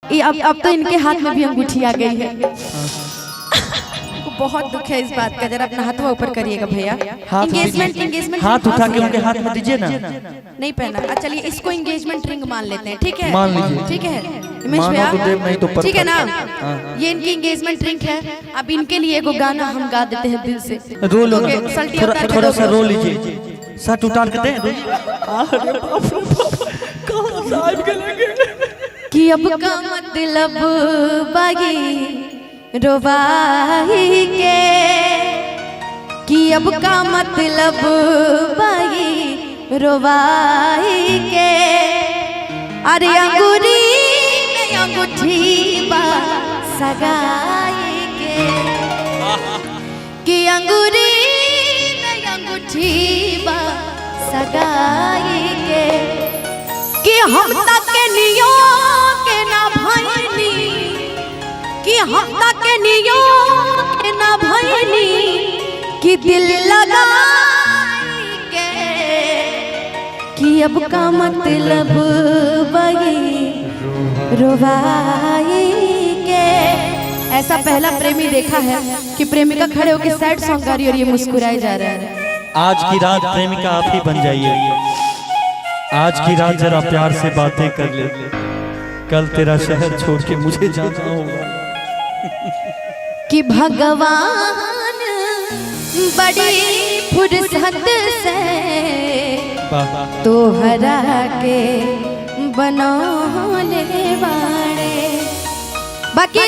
अब तो इनके हाथ में भी अंगूठी आ गई है। बहुत दुख है इस बात का। जरा अपना हाथ ऊपर करिएगा भैया। एंगेजमेंट हाथ उठा के उनके हाथ में दीजिए ना। नहीं पहना। चलिए इसको एंगेजमेंट रिंग मान लेते हैं, ठीक है? मान लीजिए। ठीक है हिमेश भैया, तो ठीक है ना? ये इनकी एंगेजमेंट रिंग है। अब इनके लिए एगो गाना हम गा देते हैं दिल से। रो लो, थोड़ा सा रो लीजिए। शर्ट उतार के दे। कि अब का मतलब बागी रोवाही के, कि अब का मतलब बागी रोवाही के। अरे अंगूरी अंगूठी बा सगाई के, कि अंगूरी अंगूठी बा सगाई के। कि हम तक नियो के ना भैनी, कि हम तक नियो के ना भैनी, कि दिल लगाई के। कि अब का मतलब वही रोवाई के। ऐसा पहला प्रेमी देखा है कि प्रेमिका खड़े होकर सैड सॉन्ग गा रही है और ये मुस्कुराए जा रहा है। आज की रात प्रेमिका आप ही बन जाइए। आज की रात जरा प्यार से बातें कर ले, कल तेरा शहर छोड़ के मुझे जाना होगा। कि भगवान बड़ी फुर्सत से तोहरा के बनौले बाड़े। बाकी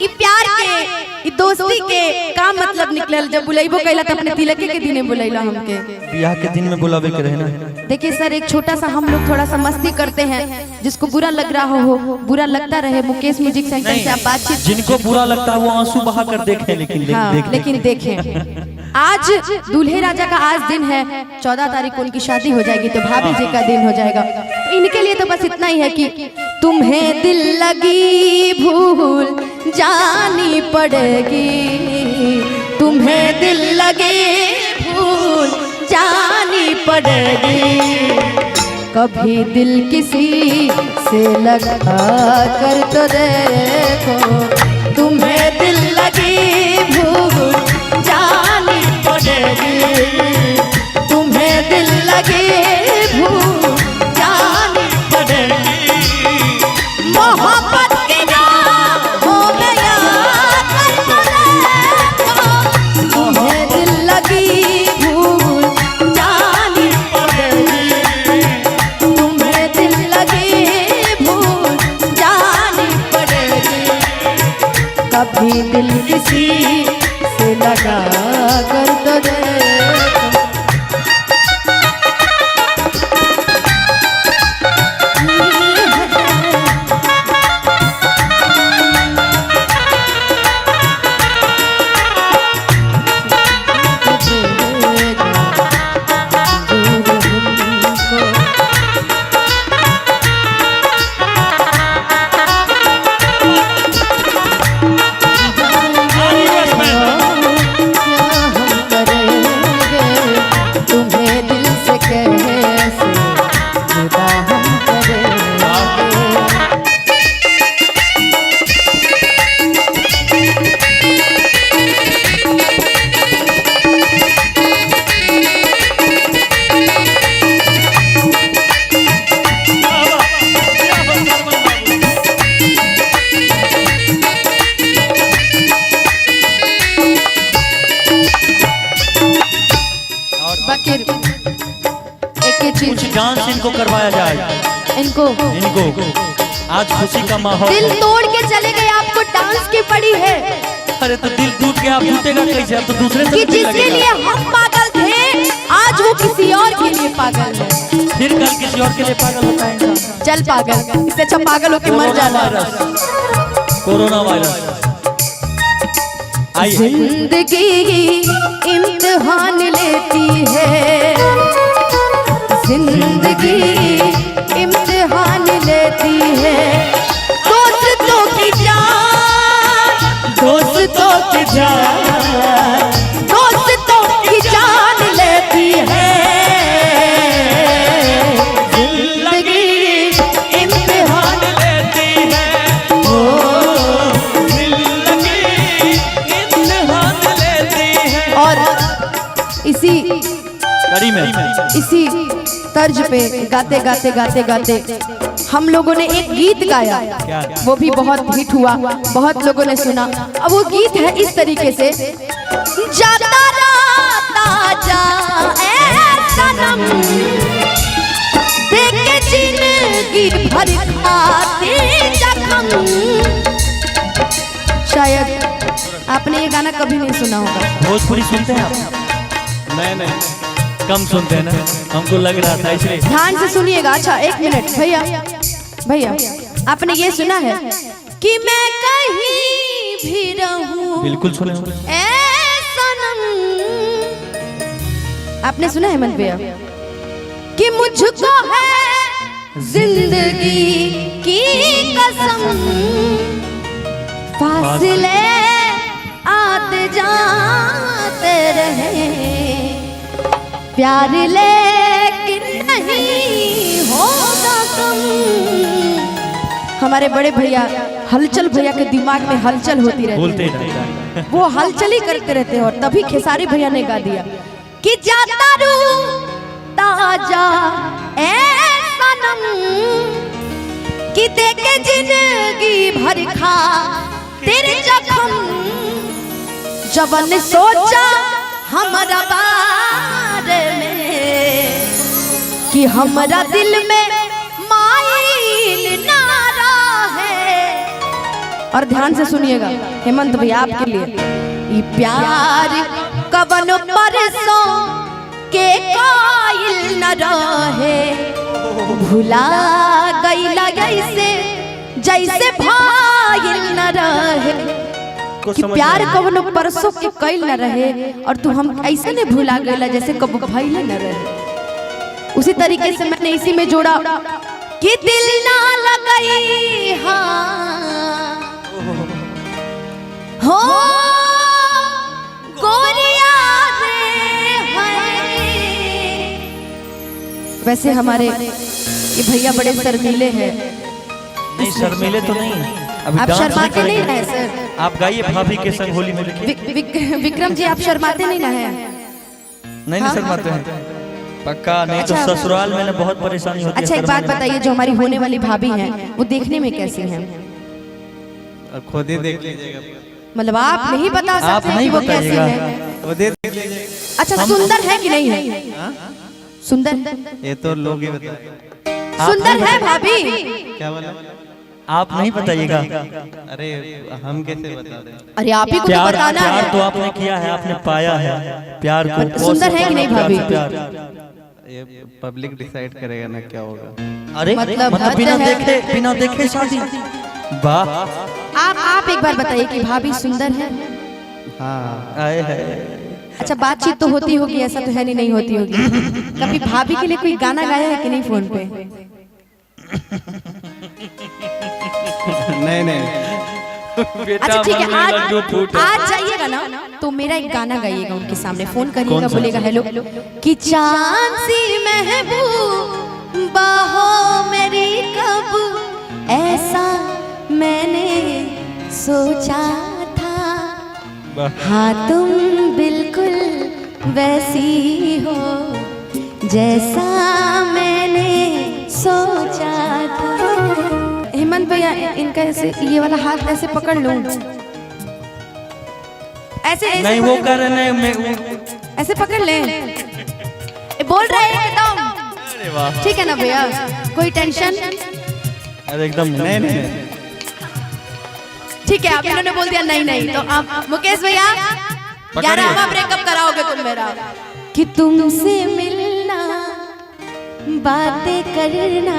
प्यार के दोस्ती के का मतलब निकलल। जब बुलाइबो कैला तो अपने तिलक के दिने बुलाइला हमके। ब्याह के दिन में बुलावे के रहना। देखिए सर, एक छोटा सा हम लोग थोड़ा सा मस्ती करते हैं। जिसको बुरा लग रहा हो बुरा लगता रहे। मुकेश म्यूजिक सेंटर से आप बातचीत। जिनको बुरा लगता है वो आंसू बहा कर देखें, लेकिन देखें। आज दूल्हे राजा का आज दिन है। 14 तारीख को उनकी शादी हो जाएगी तो भाभी जी का दिन हो जाएगा। तो इनके लिए तो बस इतना ही है कि तुम्हें दिल लगी भूल जानी पड़ेगी, तुम्हें दिल लगी भूल जानी पड़ेगी। कभी दिल किसी से लगा कर तो देखो, तुम्हें दिल लगी भूल जानी पड़ेगी, तुम्हें दिल लगी भूल जानी पड़ेगी। मोहब्बत के नाम हो गया तुम्हें दिल लगी भूल जानी पड़ेगी, तुम्हें दिल लगी भूल जानी पड़ेगी। कभी दिल किसी से लगा कर तो देखो। कुछ डांस इनको करवाया जाए। इनको आज खुशी का माहौल। दिल तोड़ के चले गए, आपको डांस की पड़ी है। अरे तो दिल टूट के आप टूटेगा कैसे? अब तो दूसरे से जिसके लिए हम पागल थे आज वो किसी और के लिए पागल है। फिर कल किसी और के लिए पागल होता है इंसान। चल पागल, इससे अच्छा पागल होके मर जाना। कोरोना वायरस जिंदगी इम्तिहान लेती है, जिंदगी इम्तिहान लेती है। दोस्तों की जान, दोस्तों की जान, दोस्तों की जान लेती है। जिंदगी इम्तिहान लेती है। इसी तर्ज पे गाते गाते गाते गाते हम लोगों ने एक गीत गाया, वो भी बहुत हिट हुआ, बहुत लोगों ने सुना। अब वो गीत है इस तरीके से, जाता राता जा ऐ सनम, देख के जिंदगी भर खाते जख्म। शायद आपने ये गाना कभी नहीं सुना होगा। भोजपुरी सुनते हैं आप? नहीं कम सुनते हैं ना, हमको लग रहा था इसलिए। ध्यान से सुनिएगा। अच्छा एक मिनट भैया, भैया आपने ये सुना है कि मैं कहीं भी रहूं? बिल्कुल सुने। ऐ सनम, आपने सुना है मन भैया कि मुझको है जिंदगी की कसम, फासले आते जाते रहे, प्यार लेकिन नहीं होगा कम। हमारे बड़े भैया हलचल भैया के दिमाग में हलचल होती रहती है, वो हलचल ही करते रहते हैं। और तभी खेसारी भैया ने गा दिया कि जाता रू ताजा ऐ सनम, कि देखे जिंदगी भर खा तेरे जख्म। जबन सोचा हमारा बारे में कि हमारा दिल में माइल नारा है। और ध्यान से सुनिएगा हेमंत भैया आपके लिए, ये प्यार कवन परसों के कायल न रहे, भुला गईला जैसे जैसे भाईल न रहे, कि प्यार कवनो परसों के कइल न रहे और तू हम ऐसे ने भुला गईला जैसे कब भइल न रहे। उसी तरीके से मैंने इसी में जोड़ा कि दिल ना लगाई हाँ हो गोरिया रे है। वैसे हमारे ये भैया बड़े शर्मीले हैं। नहीं शर्मीले तो नहीं, अभी आप शर्माते नहीं है सर। आप गाइए भाभी के संग होली में लिखिए। विक्रम जी आप शर्माते नहीं ना है? नहीं शर्माते हैं पक्का नहीं। तो ससुराल में ना बहुत परेशानी होती है। अच्छा एक बात बताइए, जो हमारी होने वाली भाभी हैं वो देखने में कैसी हैं? खुद ही देख लीजिएगा। मतलब आप नहीं बता सकते कि वो कैसी है? अच्छा सुंदर है कि नहीं है? सुंदर, ये तो लोग ही बताएंगे। सुंदर है भाभी? क्या बोला? आप नहीं बताइएगा। अरे हम कैसे बता रहे हैं? अरे आप ही को तो प्यार बताना प्यार है। तो आपने किया है, आपने पाया है प्यार को। सुंदर है कि नहीं भाभी? ये पब्लिक डिसाइड करेगा ना क्या होगा। अरे मतलब बिना देखे शादी, वाह। आप एक बार बताइए कि भाभी सुंदर है? हाँ आए है। अच्छा बातचीत तो होती होगी, ऐसा तो है नहीं होती होगी। कभी भाभी के लिए कोई गाना गाया है कि नहीं फोन पे? नहीं अच्छा ठीक है, आज जाइएगा ना तो मेरा एक गाना गाइएगा उनके सामने, फोन करिएगा, बोलेगा हेलो कि चांद सी महबूबा हो मेरी कब ऐसा मैंने सोचा था, हाँ तुम बिल्कुल वैसी हो जैसा मैंने सोचा था। हेमंत भैया इनका ऐसे ये वाला हाथ ऐसे पकड़ लूं, ऐसे नहीं वो कर रहे हैं, ऐसे पकड़ ले। बोल रहे हैं एकदम ठीक है ना भैया, कोई टेंशन? अरे एकदम नहीं ठीक है। अब इन्होंने बोल दिया नहीं तो आप मुकेश भैया 11वां ब्रेकअप कराओगे तुम मेरा? कि तुमसे मिलना बातें करना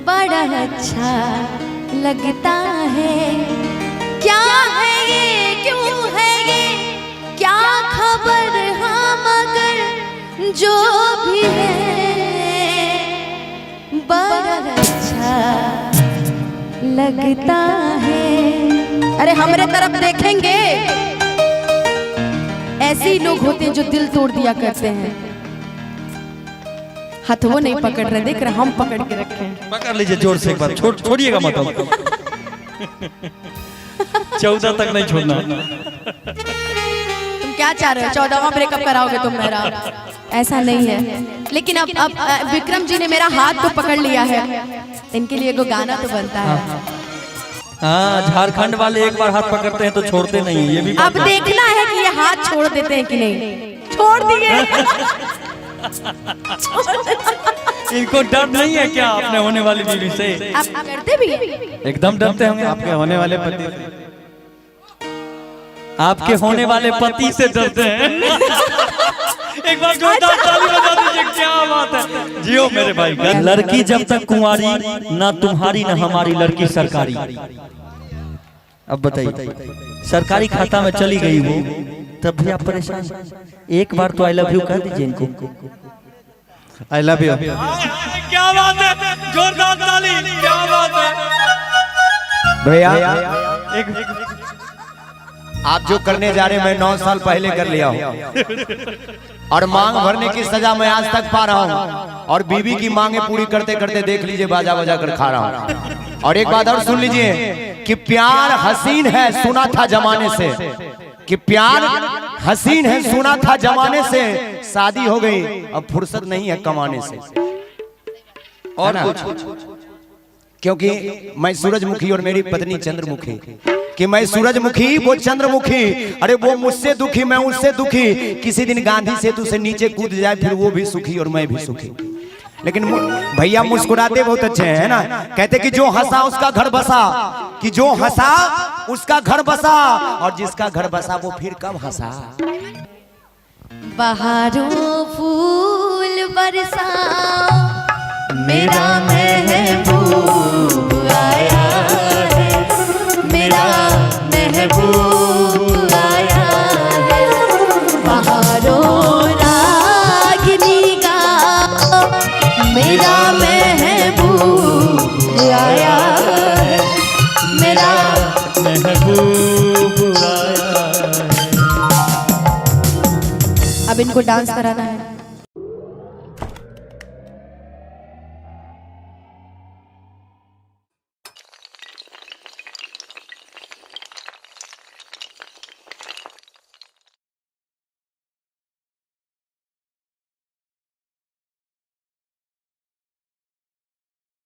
बड़ा अच्छा लगता है, क्या है ये क्यों है ये क्या खबर, हम मगर जो भी है बड़ा अच्छा लगता है। अरे हमारे तरफ देखेंगे, ऐसे ही लोग होते हैं जो दिल तोड़ दिया करते हैं। हाथ वो नहीं पकड़ रहे, देख रहे हम पकड़ के रखे हैं। पकड़ लीजिए जोर से एक बार, छोड़िएगा मत। 14 तक नहीं छोड़ना। तुम क्या चाह रहे हो, 14वां ब्रेकअप कराओगे तुम मेरा? ऐसा नहीं है। लेकिन अब विक्रम जी ने मेरा हाथ तो पकड़ लिया है, इनके लिए एगो गाना तो बनता है। हाँ, झारखंड वाले एक बार हाथ पकड़ते हैं तो छोड़ते नहीं है, ये भी अब देखना है कि ये हाथ छोड़ देते हैं कि नहीं। छोड़ दिए। इनको डर नहीं है क्या अपने होने वाली बीवी से? आप करते भी हैं? एकदम डरते होंगे। आपके होने वाले पति से। आपके होने वाले पति से डरते हैं। एक बार जोरदार ताली बजा दीजिए, क्या बात है। जियो मेरे भाई। लड़की जब तक कुंवारी, ना तुम्हारी ना हमारी, लड़की सरकारी। अब बताइए, सरकारी खाता में चली गई वो, तब भी आप परेशान। एक बार तो आई लव यू कह दीजिए इनको। I love you. क्या बात है, जोरदार ताली, क्या बात है भैया। आप जो करने जा रहे हैं मैं 9 साल पहले कर लिया हूँ, और मांग भरने की सजा मैं आज तक पा रहा हूँ, और बीवी की मांगे पूरी करते करते देख लीजिए बाजा बजा कर खा रहा हूँ। और एक बात और सुन लीजिए कि प्यार हसीन है, सुना था जमाने से, कि प्यार हसीन है, सुना था जमाने से, शादी हो गई अब फुर्सत नहीं है कमाने से। और कुछ, क्योंकि मैं सूरजमुखी और मेरी पत्नी चंद्रमुखी, कि मैं सूरजमुखी वो चंद्रमुखी, अरे वो मुझसे दुखी मैं उससे दुखी, किसी दिन गांधी सेतु से नीचे कूद जाए फिर वो भी सुखी और मैं भी सुखी। लेकिन भैया मुस्कुराते बहुत अच्छे हैं ना, कहते कि जो हंसा उसका घर बसा, कि जो हंसा उसका घर बसा, और जिसका घर बसा वो फिर कब हंसा। बहारों फूल बरसाओ, मेरा महबूब आया है, मेरा महबूब आया है। बहारों रागिनी गाओ, मेरा महबूब आया है, मेरा महबूब आया है। अब इनको डांस कराना है।